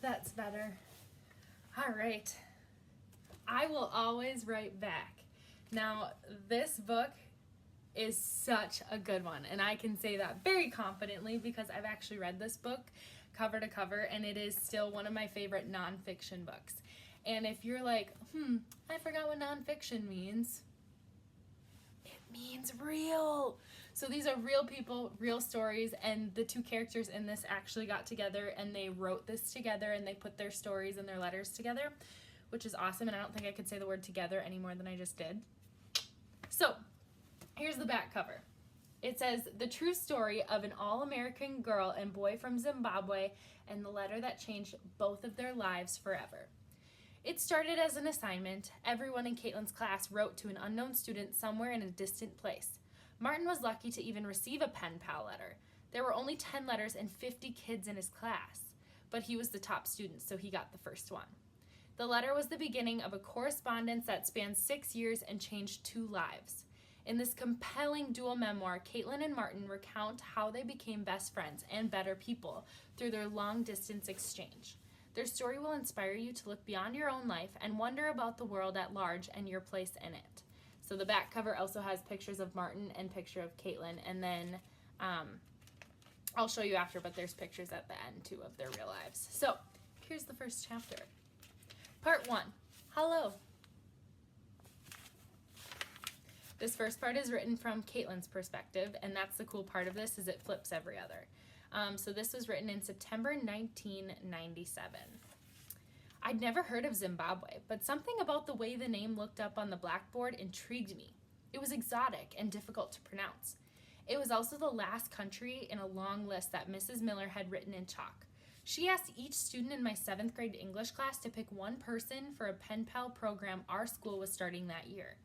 That's better. All right. I will always write back. Now, this book is such a good one, and I can say that very confidently because I've actually read this book cover to cover, and it is still one of my favorite nonfiction books. And if you're like, I forgot what nonfiction means, it means real. So these are real people, real stories, and the two characters in this actually got together and they wrote this together and they put their stories and their letters together, which is awesome, and I don't think I could say the word together any more than I just did. So, here's the back cover. It says, "The true story of an all-American girl and boy from Zimbabwe and the letter that changed both of their lives forever." It started as an assignment. Everyone in Caitlin's class wrote to an unknown student somewhere in a distant place. Martin was lucky to even receive a pen pal letter. There were only 10 letters and 50 kids in his class, but he was the top student, so he got the first one. The letter was the beginning of a correspondence that spanned 6 years and changed 2 lives. In this compelling dual memoir, Caitlin and Martin recount how they became best friends and better people through their long-distance exchange. Their story will inspire you to look beyond your own life and wonder about the world at large and your place in it. So the back cover also has pictures of Martin and picture of Caitlin, and then I'll show you after, but there's pictures at the end too of their real lives. So here's the first chapter. Part 1, hello. This first part is written from Caitlin's perspective, and that's the cool part of this, is it flips every other. So this was written in September 1997. I'd never heard of Zimbabwe, but something about the way the name looked up on the blackboard intrigued me. It was exotic and difficult to pronounce. It was also the last country in a long list that Mrs. Miller had written in chalk. She asked each student in my 7th grade English class to pick one person for a pen pal program our school was starting that year.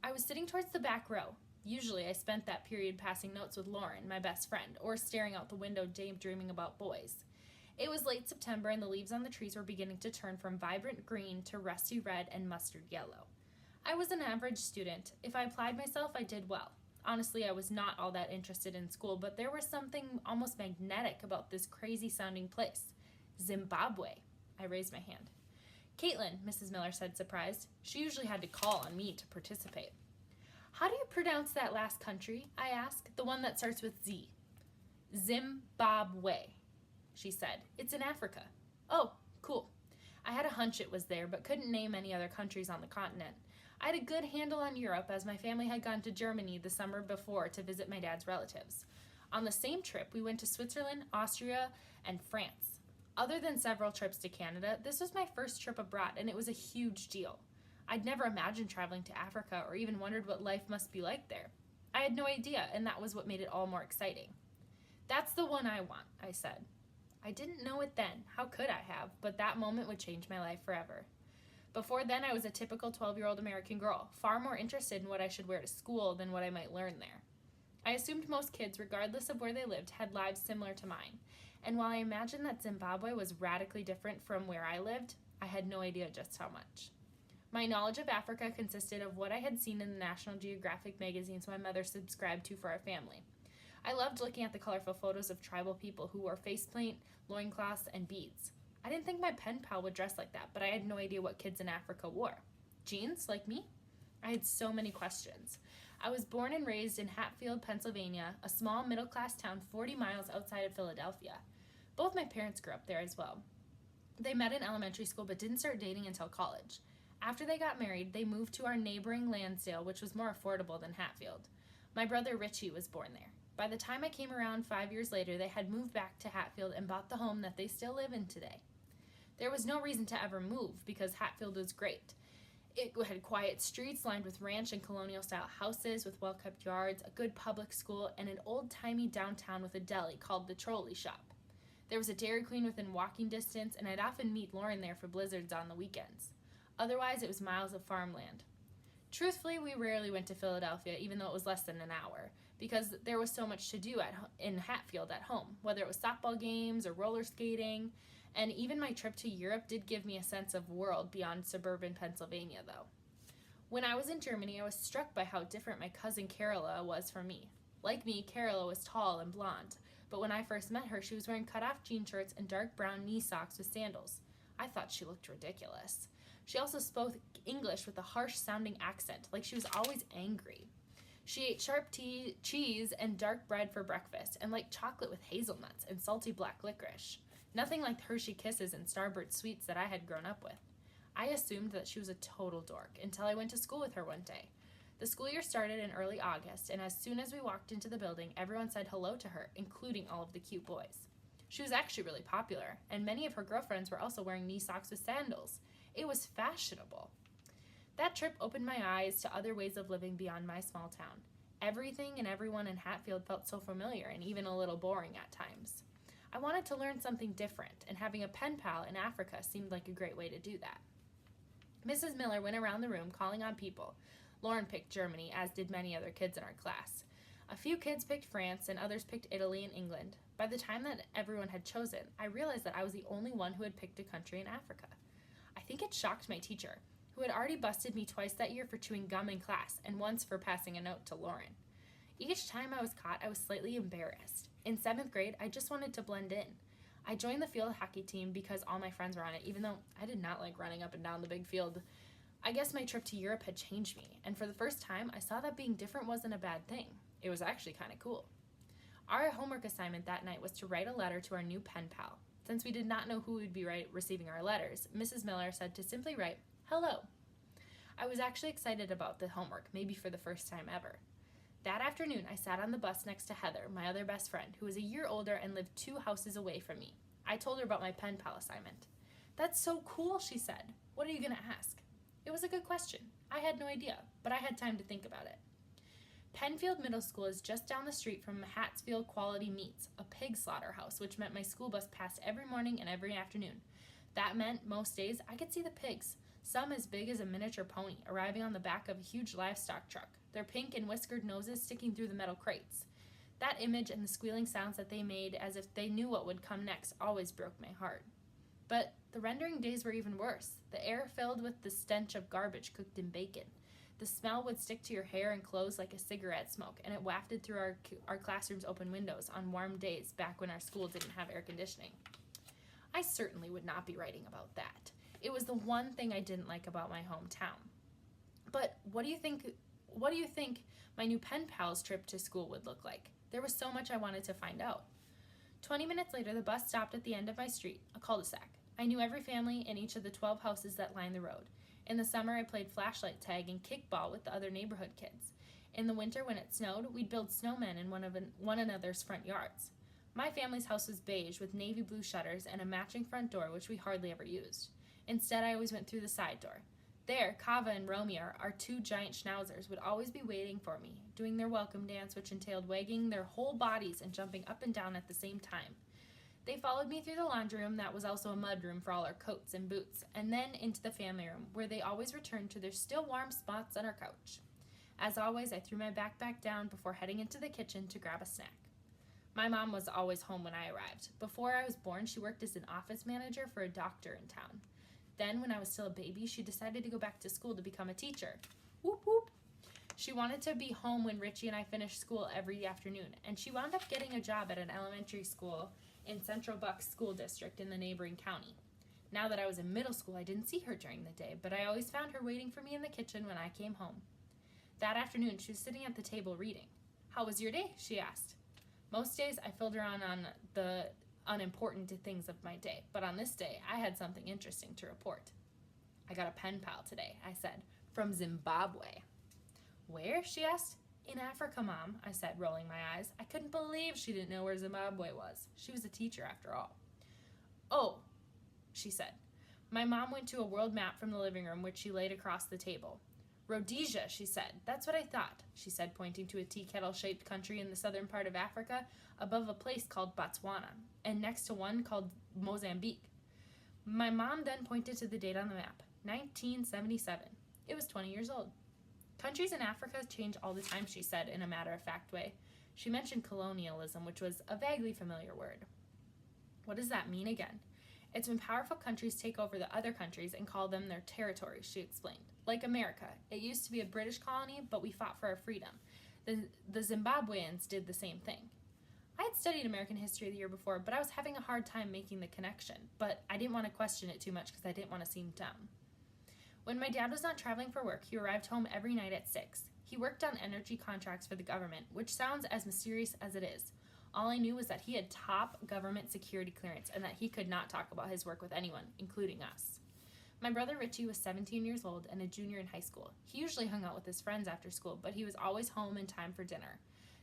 I was sitting towards the back row. Usually I spent that period passing notes with Lauren, my best friend, or staring out the window daydreaming about boys. It was late September and the leaves on the trees were beginning to turn from vibrant green to rusty red and mustard yellow. I was an average student. If I applied myself, I did well. Honestly, I was not all that interested in school, but there was something almost magnetic about this crazy-sounding place. Zimbabwe. I raised my hand. "Caitlin," Mrs. Miller said, surprised. She usually had to call on me to participate. "How do you pronounce that last country?" I asked. "The one that starts with Z." "Zimbabwe," she said. "It's in Africa." "Oh, cool." I had a hunch it was there, but couldn't name any other countries on the continent. I had a good handle on Europe, as my family had gone to Germany the summer before to visit my dad's relatives. On the same trip, we went to Switzerland, Austria, and France. Other than several trips to Canada, this was my first trip abroad, and it was a huge deal. I'd never imagined traveling to Africa or even wondered what life must be like there. I had no idea, and that was what made it all more exciting. "That's the one I want," I said. I didn't know it then. How could I have? But that moment would change my life forever. Before then, I was a typical 12-year-old American girl, far more interested in what I should wear to school than what I might learn there. I assumed most kids, regardless of where they lived, had lives similar to mine. And while I imagined that Zimbabwe was radically different from where I lived, I had no idea just how much. My knowledge of Africa consisted of what I had seen in the National Geographic magazines my mother subscribed to for our family. I loved looking at the colorful photos of tribal people who wore facepaint, loincloths, and beads. I didn't think my pen pal would dress like that, but I had no idea what kids in Africa wore. Jeans, like me? I had so many questions. I was born and raised in Hatfield, Pennsylvania, a small middle-class town 40 miles outside of Philadelphia. Both my parents grew up there as well. They met in elementary school but didn't start dating until college. After they got married, they moved to our neighboring Lansdale, which was more affordable than Hatfield. My brother Richie was born there. By the time I came around 5 years later, they had moved back to Hatfield and bought the home that they still live in today. There was no reason to ever move because Hatfield was great. It had quiet streets lined with ranch and colonial-style houses with well-kept yards, a good public school, and an old-timey downtown with a deli called the Trolley Shop. There was a Dairy Queen within walking distance, and I'd often meet Lauren there for blizzards on the weekends. Otherwise, it was miles of farmland. Truthfully, we rarely went to Philadelphia, even though it was less than an hour, because there was so much to do in Hatfield at home, whether it was softball games or roller skating. And even my trip to Europe did give me a sense of world beyond suburban Pennsylvania, though. When I was in Germany, I was struck by how different my cousin Carola was from me. Like me, Carola was tall and blonde, but when I first met her, she was wearing cut-off jean shorts and dark brown knee socks with sandals. I thought she looked ridiculous. She also spoke English with a harsh-sounding accent, like she was always angry. She ate sharp cheese and dark bread for breakfast, and liked chocolate with hazelnuts and salty black licorice. Nothing like the Hershey Kisses and Starburst sweets that I had grown up with. I assumed that she was a total dork until I went to school with her one day. The school year started in early August, and as soon as we walked into the building, everyone said hello to her, including all of the cute boys. She was actually really popular, and many of her girlfriends were also wearing knee socks with sandals. It was fashionable. That trip opened my eyes to other ways of living beyond my small town. Everything and everyone in Hatfield felt so familiar and even a little boring at times. I wanted to learn something different, and having a pen pal in Africa seemed like a great way to do that. Mrs. Miller went around the room calling on people. Lauren picked Germany, as did many other kids in our class. A few kids picked France, and others picked Italy and England. By the time that everyone had chosen, I realized that I was the only one who had picked a country in Africa. I think it shocked my teacher, who had already busted me twice that year for chewing gum in class, and once for passing a note to Lauren. Each time I was caught, I was slightly embarrassed. In 7th grade, I just wanted to blend in. I joined the field hockey team because all my friends were on it, even though I did not like running up and down the big field. I guess my trip to Europe had changed me, and for the first time, I saw that being different wasn't a bad thing. It was actually kind of cool. Our homework assignment that night was to write a letter to our new pen pal. Since we did not know who would be receiving our letters, Mrs. Miller said to simply write, "Hello." I was actually excited about the homework, maybe for the first time ever. That afternoon, I sat on the bus next to Heather, my other best friend, who was a year older and lived 2 houses away from me. I told her about my pen pal assignment. "That's so cool," she said. "What are you going to ask?" It was a good question. I had no idea, but I had time to think about it. Penfield Middle School is just down the street from Hatfield Quality Meats, a pig slaughterhouse, which meant my school bus passed every morning and every afternoon. That meant most days I could see the pigs, some as big as a miniature pony, arriving on the back of a huge livestock truck, their pink and whiskered noses sticking through the metal crates. That image and the squealing sounds that they made as if they knew what would come next always broke my heart. But the rendering days were even worse. The air filled with the stench of garbage cooked in bacon. The smell would stick to your hair and clothes like a cigarette smoke, and it wafted through our classroom's open windows on warm days back when our school didn't have air conditioning. I certainly would not be writing about that. It was the one thing I didn't like about my hometown. But what do you think my new pen pal's trip to school would look like? There was so much I wanted to find out. 20 minutes later, the bus stopped at the end of my street, a cul-de-sac. I knew every family in each of the 12 houses that lined the road. In the summer, I played flashlight tag and kickball with the other neighborhood kids. In the winter, when it snowed, we'd build snowmen in one another's front yards. My family's house was beige with navy blue shutters and a matching front door, which we hardly ever used. Instead, I always went through the side door. There, Kava and Romeo, our 2 giant schnauzers, would always be waiting for me, doing their welcome dance, which entailed wagging their whole bodies and jumping up and down at the same time. They followed me through the laundry room that was also a mud room for all our coats and boots, and then into the family room, where they always returned to their still warm spots on our couch. As always, I threw my backpack down before heading into the kitchen to grab a snack. My mom was always home when I arrived. Before I was born, she worked as an office manager for a doctor in town. Then, when I was still a baby, she decided to go back to school to become a teacher. Whoop whoop! She wanted to be home when Richie and I finished school every afternoon, and she wound up getting a job at an elementary school in Central Bucks School District in the neighboring county. Now that I was in middle school, I didn't see her during the day, but I always found her waiting for me in the kitchen when I came home. That afternoon, she was sitting at the table reading. "How was your day?" she asked. Most days, I filled her on the unimportant things of my day, but on this day, I had something interesting to report. "I got a pen pal today," I said, "from Zimbabwe." "Where?" she asked. "In Africa, Mom," I said, rolling my eyes. I couldn't believe she didn't know where Zimbabwe was. She was a teacher, after all. "Oh," she said. My mom went to a world map from the living room, which she laid across the table. "Rhodesia," she said. "That's what I thought," she said, pointing to a tea kettle-shaped country in the southern part of Africa, above a place called Botswana, and next to one called Mozambique. My mom then pointed to the date on the map, 1977. It was 20 years old. "Countries in Africa change all the time," she said in a matter-of-fact way. She mentioned colonialism, which was a vaguely familiar word. "What does that mean again?" "It's when powerful countries take over the other countries and call them their territories," she explained. "Like America. It used to be a British colony, but we fought for our freedom. The Zimbabweans did the same thing. I had studied American history the year before, but I was having a hard time making the connection, but I didn't want to question it too much because I didn't want to seem dumb. When my dad was not traveling for work, he arrived home every night at 6. He worked on energy contracts for the government, which sounds as mysterious as it is. All I knew was that he had top government security clearance and that he could not talk about his work with anyone, including us. My brother Richie was 17 years old and a junior in high school. He usually hung out with his friends after school, but he was always home in time for dinner.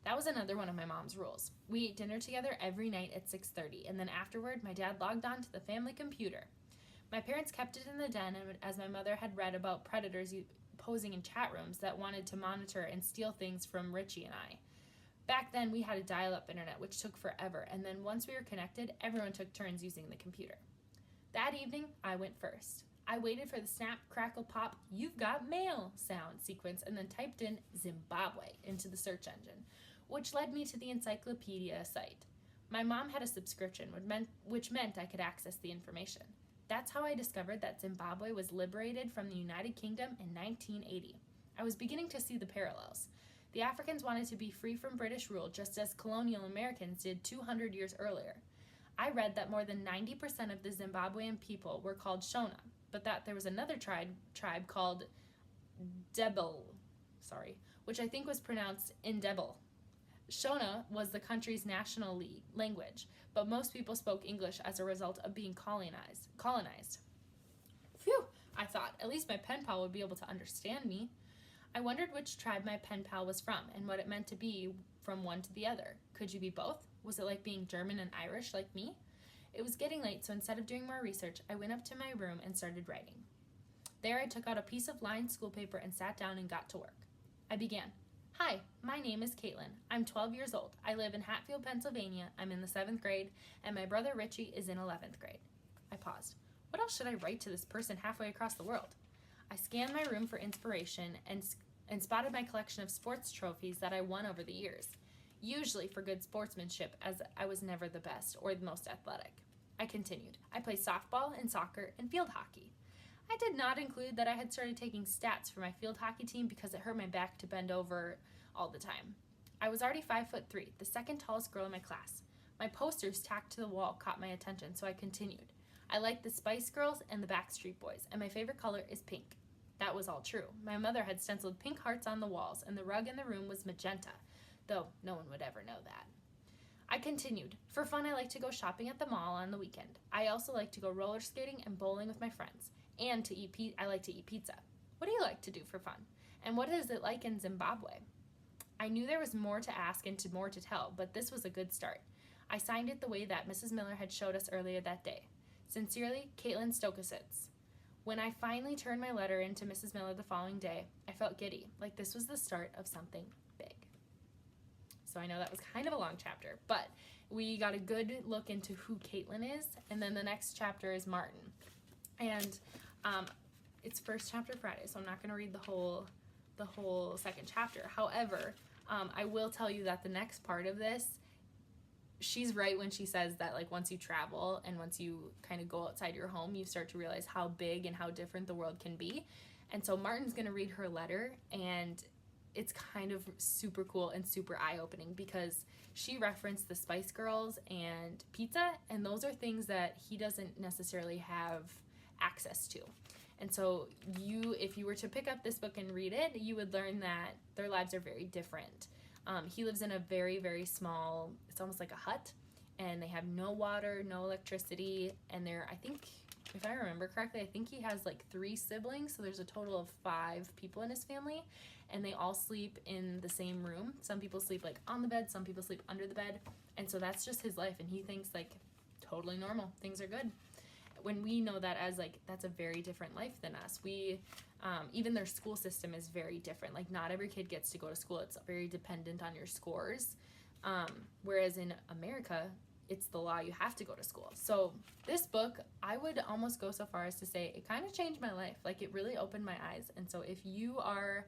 That was another one of my mom's rules. We ate dinner together every night at 6:30, and then afterward, my dad logged on to the family computer. My parents kept it in the den, as my mother had read about predators posing in chat rooms that wanted to monitor and steal things from Richie and I. Back then, we had a dial-up internet, which took forever, and then once we were connected, everyone took turns using the computer. That evening, I went first. I waited for the snap, crackle, pop, "You've got mail" sound sequence, and then typed in Zimbabwe into the search engine, which led me to the encyclopedia site. My mom had a subscription, which meant I could access the information. That's how I discovered that Zimbabwe was liberated from the United Kingdom in 1980. I was beginning to see the parallels. The Africans wanted to be free from British rule, just as colonial Americans did 200 years earlier. I read that more than 90% of the Zimbabwean people were called Shona, but that there was another tribe called Debel, which I think was pronounced Indebel. Shona was the country's national language, but most people spoke English as a result of being colonized. Phew, I thought, at least my pen pal would be able to understand me. I wondered which tribe my pen pal was from and what it meant to be from one to the other. Could you be both? Was it like being German and Irish like me? It was getting late, so instead of doing more research, I went up to my room and started writing. There I took out a piece of lined school paper and sat down and got to work. I began. "Hi, my name is Caitlin. I'm 12 years old. I live in Hatfield, Pennsylvania. I'm in the 7th grade, and my brother Richie is in 11th grade. I paused. What else should I write to this person halfway across the world? I scanned my room for inspiration and spotted my collection of sports trophies that I won over the years, usually for good sportsmanship, as I was never the best or the most athletic. I continued. I play softball and soccer and field hockey. I did not include that I had started taking stats for my field hockey team because it hurt my back to bend over all the time. I was already 5'3", the second tallest girl in my class. My posters tacked to the wall caught my attention, so I continued. I like the Spice Girls and the Backstreet Boys, and my favorite color is pink. That was all true. My mother had stenciled pink hearts on the walls, and the rug in the room was magenta, though no one would ever know that. I continued. For fun, I like to go shopping at the mall on the weekend. I also like to go roller skating and bowling with my friends. And I like to eat pizza. What do you like to do for fun? And what is it like in Zimbabwe? I knew there was more to ask and more to tell, but this was a good start. I signed it the way that Mrs. Miller had showed us earlier that day. Sincerely, Caitlin Stokositz. When I finally turned my letter in to Mrs. Miller the following day, I felt giddy, like this was the start of something big. So I know that was kind of a long chapter, but we got a good look into who Caitlin is, and then the next chapter is Martin. And it's first chapter Friday, so I'm not going to read the whole second chapter. However, I will tell you that the next part of this, she's right when she says that like once you travel and once you kind of go outside your home, you start to realize how big and how different the world can be. And so Martin's going to read her letter, and it's kind of super cool and super eye-opening because she referenced the Spice Girls and pizza, and those are things that he doesn't necessarily have access to. And so if you were to pick up this book and read it, you would learn that their lives are very different. He lives in a very, very small, it's almost like a hut, and they have no water, no electricity, and I think, if I remember correctly, I think he has like 3 siblings, so there's a total of 5 people in his family, and they all sleep in the same room. Some people sleep like on the bed, some people sleep under the bed, and so that's just his life, and he thinks like totally normal, things are good. When we know that as like that's a very different life than us. Even their school system is very different. Like not every kid gets to go to school. It's very dependent on your scores. Whereas in America, it's the law, you have to go to school. So this book, I would almost go so far as to say it kind of changed my life. Like it really opened my eyes. And so if you are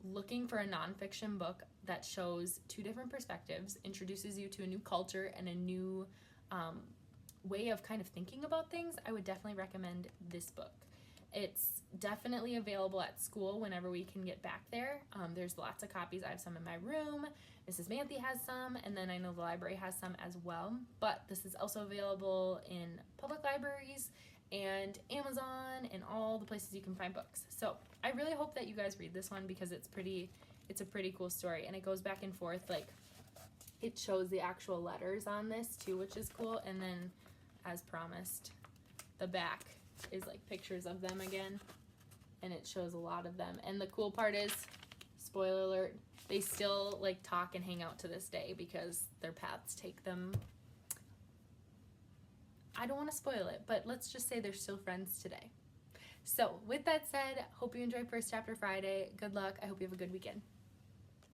looking for a nonfiction book that shows 2 different perspectives, introduces you to a new culture and a new way of kind of thinking about things, I would definitely recommend this book. It's definitely available at school whenever we can get back there. There's lots of copies. I have some in my room. Mrs. Manthe has some, and then I know the library has some as well. But this is also available in public libraries and Amazon and all the places you can find books. So I really hope that you guys read this one because it's a pretty cool story, and it goes back and forth. Like, it shows the actual letters on this too, which is cool. And then, as promised, the back is like pictures of them again, and it shows a lot of them. And the cool part is, spoiler alert, they still like talk and hang out to this day because their paths take them. I don't want to spoil it, but let's just say they're still friends today. So with that said, hope you enjoy First Chapter Friday. Good luck. I hope you have a good weekend.